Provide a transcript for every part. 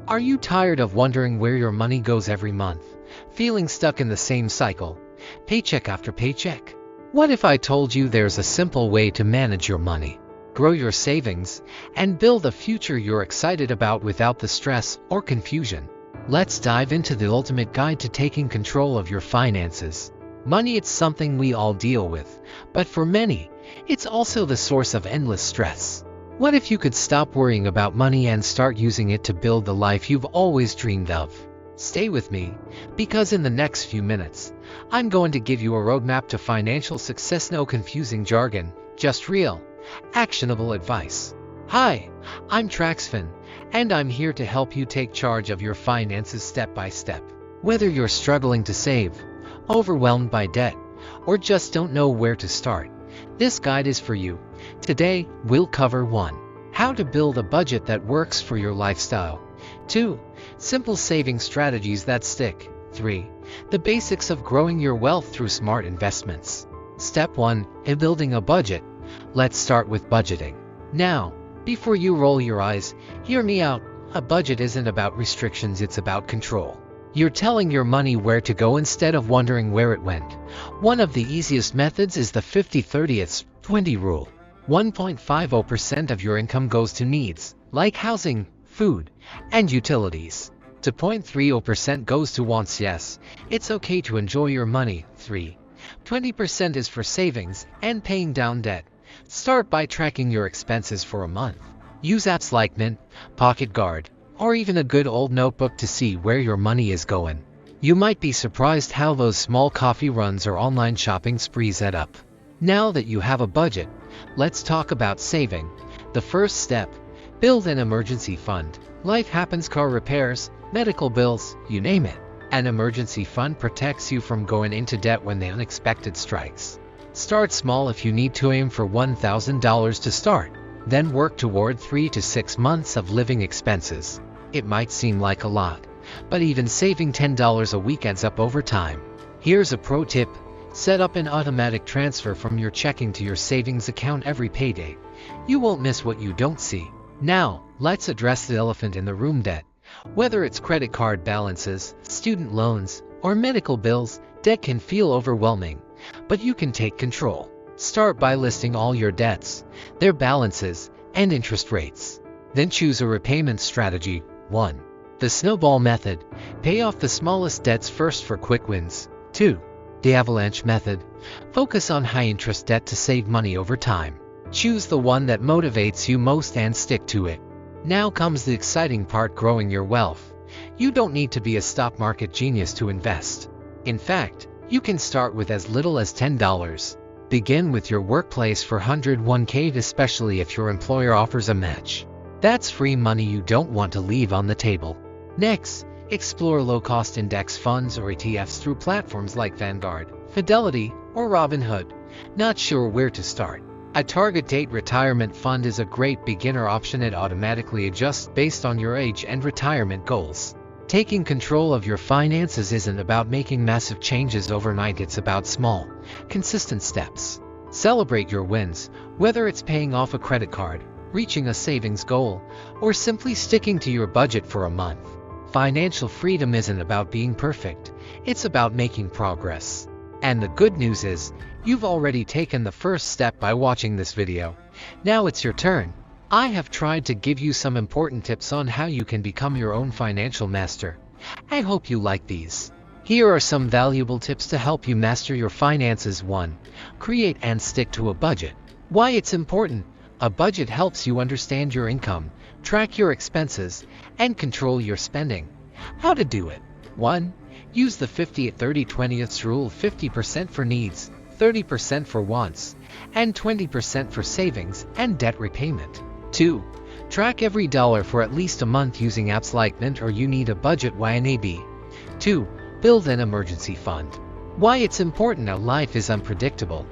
Are you tired of wondering where your money goes every month, feeling stuck in the same cycle, paycheck after paycheck? What if I told you there's a simple way to manage your money, grow your savings, and build a future you're excited about without the stress or confusion? Let's dive into the ultimate guide to taking control of your finances. Money, it's something we all deal with, but for many, it's also the source of endless stress. What if you could stop worrying about money and start using it to build the life you've always dreamed of? Stay with me, because in the next few minutes, I'm going to give you a roadmap to financial success. No confusing jargon, just real, actionable advice. Hi, I'm Traxfin, and I'm here to help you take charge of your finances step by step. Whether you're struggling to save, overwhelmed by debt, or just don't know where to start, this guide is for you. Today, we'll cover 1. How to build a budget that works for your lifestyle. 2. Simple saving strategies that stick. 3. The basics of growing your wealth through smart investments. Step 1. In building a budget. Let's start with budgeting. Now, before you roll your eyes, hear me out. A budget isn't about restrictions, it's about control. You're telling your money where to go instead of wondering where it went. One of the easiest methods is the 50-30-20 rule. 1.50% of your income goes to needs, like housing, food, and utilities. 2.30% goes to wants. Yes, it's okay to enjoy your money. 20% is for savings and paying down debt. Start by tracking your expenses for a month. Use apps like Mint, Pocket Guard, or even a good old notebook to see where your money is going. You might be surprised how those small coffee runs or online shopping sprees add up. Now that you have a budget, let's talk about saving. The first step, build an emergency fund. Life happens, car repairs, medical bills, you name it. An emergency fund protects you from going into debt when the unexpected strikes. Start small. If you need to, aim for $1,000 to start. Then work toward 3 to 6 months of living expenses. It might seem like a lot, but even saving $10 a week adds up over time. Here's a pro tip. Set up an automatic transfer from your checking to your savings account every payday. You won't miss what you don't see. Now, let's address the elephant in the room: debt. Whether it's credit card balances, student loans, or medical bills, debt can feel overwhelming, but you can take control. Start by listing all your debts, their balances, and interest rates. Then choose a repayment strategy. 1. The snowball method. Pay off the smallest debts first for quick wins. 2. The avalanche method. Focus on high-interest debt to save money over time. Choose the one that motivates you most and stick to it. Now comes the exciting part: growing your wealth. You don't need to be a stock market genius to invest. In fact, you can start with as little as $10. Begin with your workplace for 101k, especially if your employer offers a match. That's free money you don't want to leave on the table. Next, explore low-cost index funds or ETFs through platforms like Vanguard, Fidelity, or Robinhood. Not sure where to start? A target date retirement fund is a great beginner option. It automatically adjusts based on your age and retirement goals. Taking control of your finances isn't about making massive changes overnight, it's about small, consistent steps. Celebrate your wins, whether it's paying off a credit card, reaching a savings goal, or simply sticking to your budget for a month. Financial freedom isn't about being perfect, it's about making progress. And the good news is, you've already taken the first step by watching this video. Now it's your turn. I have tried to give you some important tips on how you can become your own financial master. I hope you like these. Here are some valuable tips to help you master your finances. 1. Create and stick to a budget. Why it's important? A budget helps you understand your income, track your expenses, and control your spending. How to do it? 1. Use the 50-30-20 rule: 50% for needs, 30% for wants, and 20% for savings and debt repayment. 2. Track every dollar for at least a month using apps like Mint or You Need a Budget YNAB. 2. Build an emergency fund. Why it's important? Now, life is unpredictable,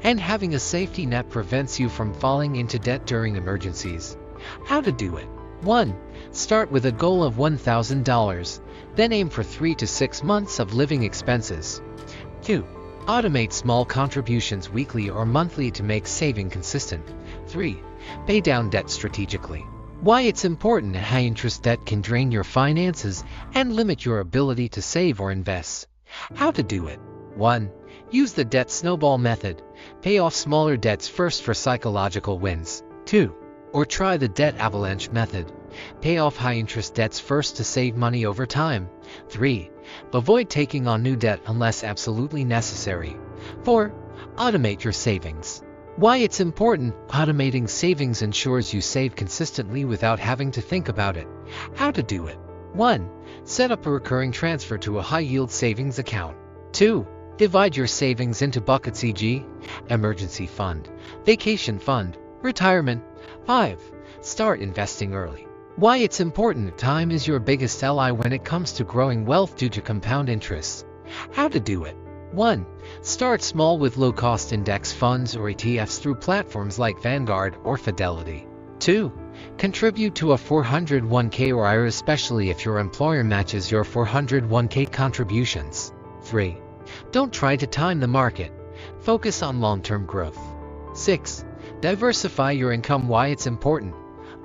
and having a safety net prevents you from falling into debt during emergencies. How to do it? 1. Start with a goal of $1,000, then aim for 3 to 6 months of living expenses. 2. Automate small contributions weekly or monthly to make saving consistent. 3. Pay down debt strategically. Why it's important. High-interest debt can drain your finances and limit your ability to save or invest. How to do it. 1. Use the debt snowball method. Pay off smaller debts first for psychological wins. 2. Or try the debt avalanche method. Pay off high-interest debts first to save money over time. 3. Avoid taking on new debt unless absolutely necessary. 4. Automate your savings. Why it's important. Automating savings ensures you save consistently without having to think about it. How to do it. 1. Set up a recurring transfer to a high-yield savings account. 2. Divide your savings into buckets, e.g., emergency fund, vacation fund, retirement. 5. Start investing early. Why it's important. Time is your biggest ally when it comes to growing wealth due to compound interest. How to do it. 1. Start small with low-cost index funds or ETFs through platforms like Vanguard or Fidelity. 2. Contribute to a 401k or IRA, especially if your employer matches your 401k contributions. 3. Don't try to time the market. Focus on long-term growth. 6. Diversify your income. Why it's important.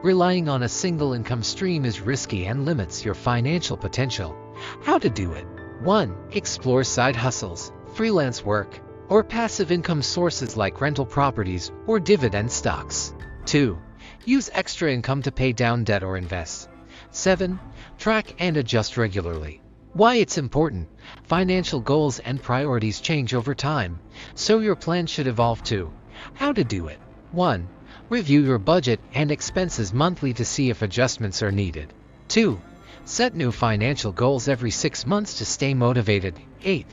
Relying on a single income stream is risky and limits your financial potential. How to do it. 1. Explore side hustles, freelance work, or passive income sources like rental properties or dividend stocks. 2. Use extra income to pay down debt or invest. 7. Track and adjust regularly. Why it's important. Financial goals and priorities change over time, so your plan should evolve too. How to do it. 1. Review your budget and expenses monthly to see if adjustments are needed. 2. Set new financial goals every 6 months to stay motivated. 8.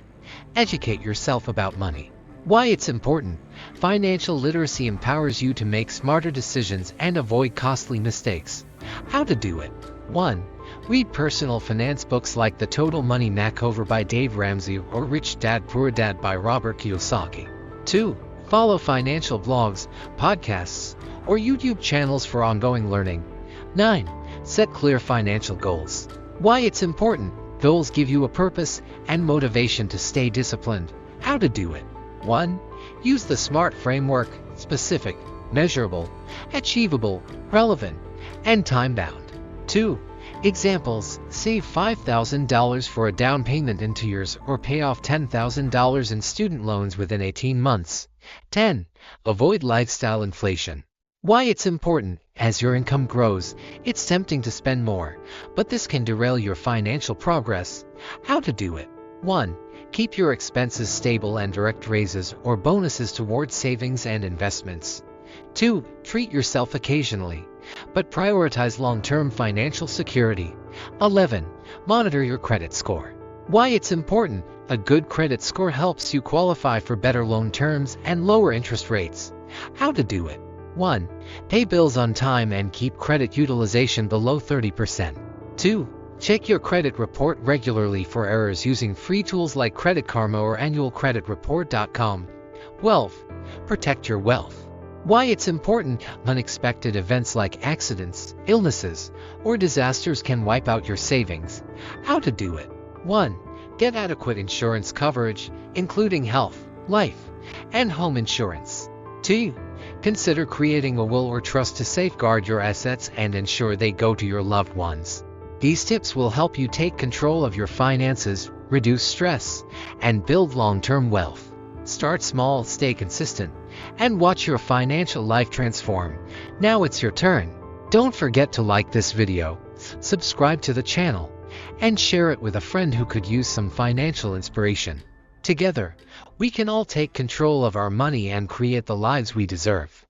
Educate yourself about money. Why it's important. Financial literacy empowers you to make smarter decisions and avoid costly mistakes. How to do it. 1. Read personal finance books like The Total Money Makeover by Dave Ramsey or Rich Dad Poor Dad by Robert Kiyosaki. 2. Follow financial blogs, podcasts, or YouTube channels for ongoing learning. 9. Set clear financial goals. Why it's important. Goals give you a purpose and motivation to stay disciplined. How to do it. 1. Use the SMART framework: specific, measurable, achievable, relevant, and time-bound. 2. Examples: save $5,000 for a down payment in 2 years or pay off $10,000 in student loans within 18 months. 10. Avoid lifestyle inflation. Why it's important. As your income grows, it's tempting to spend more, but this can derail your financial progress. How to do it. 1. Keep your expenses stable and direct raises or bonuses towards savings and investments. 2. Treat yourself occasionally, but prioritize long-term financial security. 11. Monitor your credit score. Why it's important. A good credit score helps you qualify for better loan terms and lower interest rates. How to do it. 1. Pay bills on time and keep credit utilization below 30%. 2. Check your credit report regularly for errors using free tools like Credit Karma or annualcreditreport.com. 12. Protect your wealth. Why it's important. Unexpected events like accidents, illnesses, or disasters can wipe out your savings. How to do it. 1. Get adequate insurance coverage, including health, life, and home insurance. 2. Consider creating a will or trust to safeguard your assets and ensure they go to your loved ones. These tips will help you take control of your finances, reduce stress, and build long-term wealth. Start small, stay consistent, and watch your financial life transform. Now it's your turn. Don't forget to like this video, subscribe to the channel, and share it with a friend who could use some financial inspiration. Together, we can all take control of our money and create the lives we deserve.